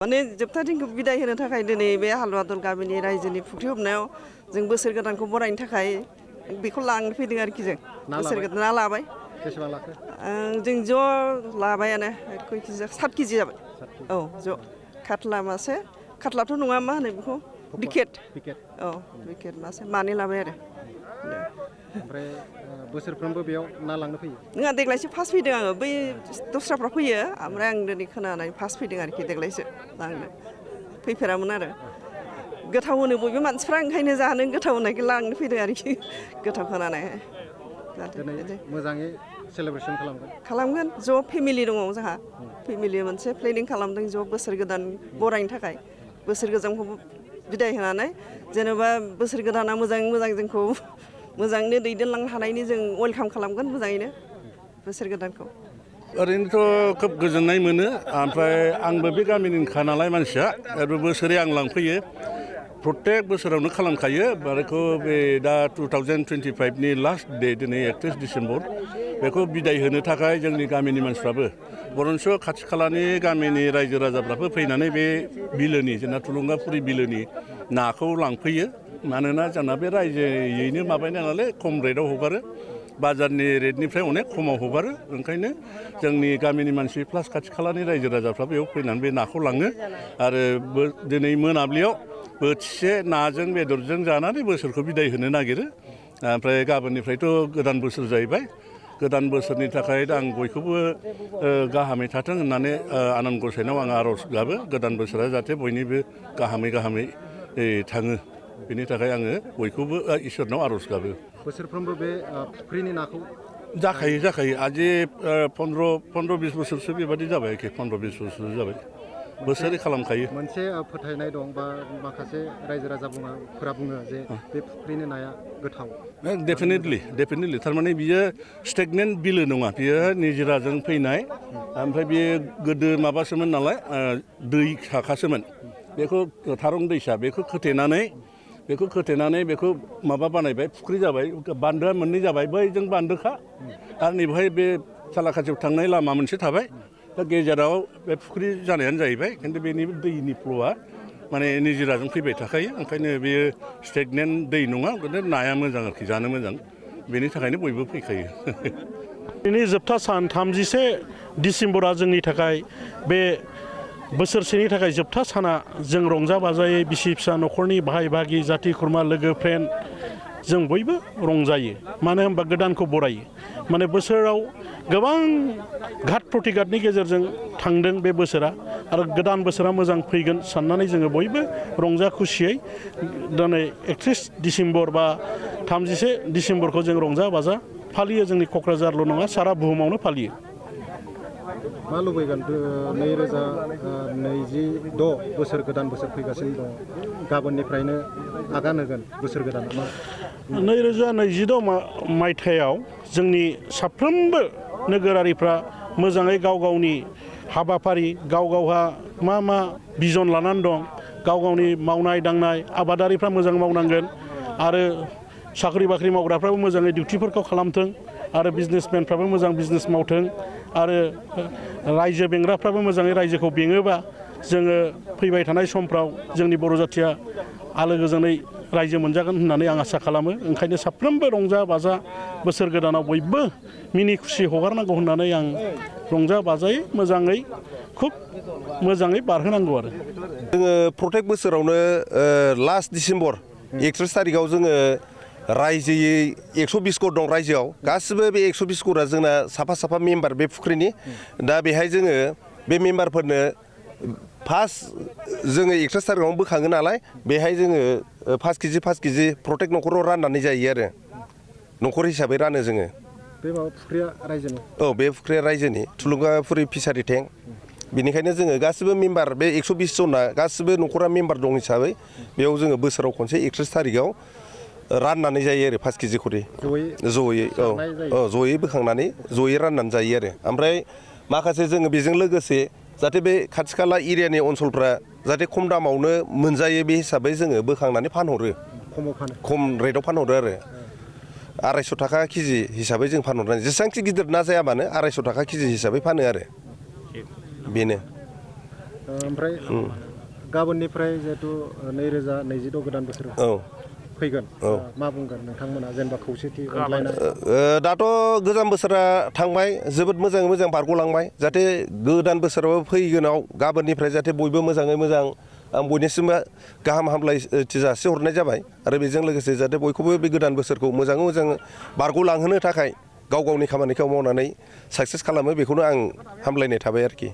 माने जोबथा दिनखौ बिदाय होनो थाखाय दिनै बे हालुवादल गामिनि रायजोनि फुख्रि हमनायाव जों बोसोर गोदानखौ बरायनो थाखाय बेखौ लांनो फैदों आरोखि जों बोसोर गोदान ना लाबाय। बेसेबां लाखो? जों ज' लाबायानो खय केजि 7 केजि जाबाय। औ ज' काटला मासे काटलाथ' नङा मा होनो बेखौ बिकेट औ बिकेट मासे मानै लाबाय आरो। ओमफ्राय बोसोरफ्रोमबो बेयाव ना लांनो फैयो? नङा देग्लायसो फार्स्ट फैदों आङो बै दस्राफ्रा फैयो ओमफ्राय आं दिनै खोनानानै फार्स्ट फैदों आरोखि देग्लायसो लांनो फैफेरामोन आरो गोथाव होनो बयबो मानसिफ्रा ओंखायनो जानो गोथाव होनायखौ लांनो फैदों आरोखि गोथाव खोनानाय मोजाङै सेलेब्रेसन खालामगोन ज' फेमिलि दङ जोंहा फेमिलि मोनसे प्लेनिं खालामदों ज' बोसोर गोदान बरायनो थाखाय बोसोर गोजामखौ बिदाय होनानै जेनेबा बोसोर गोदाना मोजाङै मोजां जोंखौ मोजाङैनो दैदेनलांनो हानायनि जों वेलकाम खालामगोन मोजाङैनो बोसोर गोदानखौ। ओरैनोथ' खोब गोजोननाय मोनो ओमफ्राय आंबो बे गामिनिखा नालाय मानसिया बोसोरै आं लांफैयो प्रत्येक बोसोरावनो खालामखायो बेखौ बे दा 2025नि लास्ट डे दिनै 31 डिसेम्बर बेखौ बिदाय होनो थाखाय जोंनि गामिनि मानसिफ्राबो बरन्स खाथि खालानि गामिनि रायजो राजाफ्राबो फैनानै बे बिलोनि जोंना थुलुंगाफुरि बिलोनि नाखौ लांफैयो मानोना जोंना बे रायजोयैनो माबानाय नालाय खम रेटआव हगारो बाजारनि रेटनिफ्राय अनेक खमाव हगारो ओंखायनो जोंनि गामिनि मानसि प्लास खाथि खालानि रायजो राजाफ्रा बेयाव फैनानै बे नाखौ लाङो आरो दिनै मोनाब्लियाव बोथिसे नाजों बेदरजों जानानै बोसोरखौ बिदाय होनो नागिरो ओमफ्राय गाबोननिफ्रायथ' गोदान बोसोर जाहैबाय गोदान बोसोरनि थाखाय आं बयखौबो गाहामै थाथों होननानै आनान गसाइनाव आं आर'ज गाबो गोदान बोसोरा जाहाथे बयनिबो गाहामै थाङो बेनि थाखाय आङो बयखौबो इसोरनाव आर'ज गाबो। बोसोरफ्रोमबो बे फुख्रिनि नाखौ जाखायो आजि 15-20 बोसोरसो बेबादि जाबाय एखे 15-20 बोसोरसो जाबाय बोसोरै खालामखायो। मोनसे फोथायनाय दं बा माखासे रायजो राजाफोरा बुङो जे बे फुख्रिनि नाया गोथाव। डेफिनेटलि थारमाने बियो स्टेगनेन्ट बिलो नङा बियो निजिराजों फैनाय ओमफ्राय बियो गोदो माबासोमोन नालाय दै साखासोमोन बेखौ थारं दैसा बेखौ खोथेनानै बेखौ माबा बानायबाय फुख्रि जाबाय बान्दोआ मोननै जाबाय बैजों बान्दोखा आरो नैबेहाय बे सालाखाथियाव थांनाय लामा मोनसे थाबाय दा गेजेराव बे फुख्रि जानायानो जाहैबाय खिन्थु बेनि दैनि फ्ल'आ माने निजिराजों फैबाय थाखायो ओंखायनो बेयो स्टेगनेन्ट दै नङा ओंखायनो नाया मोजां आरोखि जानो मोजां बेनि थाखायनो बयबो फैखायो। दिनै जोबथा सान 31 डिसेम्बरा जोंनि थाखाय बे बोसोरसेनि थाखाय जोबथा साना जों रंजा बाजायै बिसि फिसा न'खरनि बाहाय बाहागि जाथि खुरमा लोगो फ्रेन्ड जों बयबो रंजायो मानो होनबा गोदानखौ बरायो माने बोसोराव गोबां घात प्रतिघातनि गेजेरजों थांदों बे बोसोरा आरो गोदान बोसोरा मोजां फैगोन साननानै जोङो बयबो रंजा खुसियै दिनै 31 डिसेम्बर बा 31 डिसेम्बरखौ जों रंजा बाजा फालियो जोंनि क'क्राझारल' नङा सारा बुहुमावनो फालियो। मा लुबैगोन 2026 बोसोर गोदान बोसोर फैगासिनो दं गाबोननिफ्रायनो आगान होगोन बोसोर गोदान 2026 मायथाइयाव जोंनि साफ्रोमबो नोगोरारिफ्रा मोजाङै गाव गावनि हाबाफारि गावहा मा बिजन लानानै दं गाव गावनि मावनाय दांनाय आबादारिफ्रा मोजां मावनांगोन आरो साख्रि बाख्रि मावग्राफ्राबो मोजाङै डिउटिफोरखौ खालामथों आरो बिजनेसमेनफ्राबो मोजां बिजनेस मावथों आरो रायजो बेंग्राफ्राबो मोजाङै रायजोखौ बेङोबा जोङो फैबाय थानाय समफ्राव जोंनि बर' जाथिया आलो गोजोनै रायजो मोनजागोन होननानै आं आसा खालामो ओंखायनो साफ्रोमबो रंजा बाजा बोसोर गोदानाव बयबो मिनि खुसि हगारनांगौ होननानै आं रंजा बाजायै खुब मोजाङै बारहोनांगौ आरो जोङो प्रत्येक बोसोरावनो लास्ट डिसेम्बर 31 थारिखआव जोङो रायजोयै 120 घर दं रायजोआव गासिबो बे 120 घरा जोंना साफा मेम्बार बे फुख्रिनि दा बेहाय जोङो बे मेम्बारफोरनो फार्स्ट जोङो 31 थारिखआवनो बोखाङो नालाय बेहाय जोङो 5 केजि प्रत्येक न'खराव राननानै जायो आरो न'खर हिसाबै रानो जोङो। बे फुख्रिया रायजोनि? औ बे फुख्रिया रायजोनि थुलुंगाफुरि फिसारि टेंक बेनिखायनो जोङो गासिबो मेम्बार बे 120 जना गासिबो न'खरा मेम्बार दं हिसाबै बेयाव जोङो बोसोराव खनसे 31 थारिखआव राननानै जायो आरो 5 केजि खरि जयै बोखांनानै जयै राननानै जायो आरो ओमफ्राय माखासे जोङो बेजों लोगोसे जाहाथे बे खाथि खाला एरियानि ओनसोलफ्रा जाहाथे खम दामावनो मोनजायो बे हिसाबै जोङो बोखांनानै फानहरो खम रेटआव फानहरो आरो 250 थाखा केजि हिसाबै जों फानहरनाय जेसेबांखि गिदिर ना जाया मानो 250 थाखा केजि हिसाबै फानो आरो बेनो। ओमफ्राय गाबोननिफ्राय जिहेतु 2026 गोदान बोसोर फैगोन मा बुंगोन नोंथांमोना जेनेबा खौसेथि अनलायनाय दाथ' गोजाम बोसोरा थांबाय जोबोद मोजाङै मोजां बारग'लांबाय जाहाथे गोदान बोसोराव फैगोनाव गाबोननिफ्राय जाहाथे बयबो मोजाङै मोजां आं बयनिसिमबो गाहाम हामलायथि जासिहरनाय जाबाय आरो बेजों लोगोसे जाहाथे बयखौबो बे गोदान बोसोरखौ मोजाङै मोजां बारग'लांहोनो थाखाय गाव गावनि खामानिखौ मावनानै साक्सेस खालामो बेखौनो आं हामलायनाय थाबाय आरोखि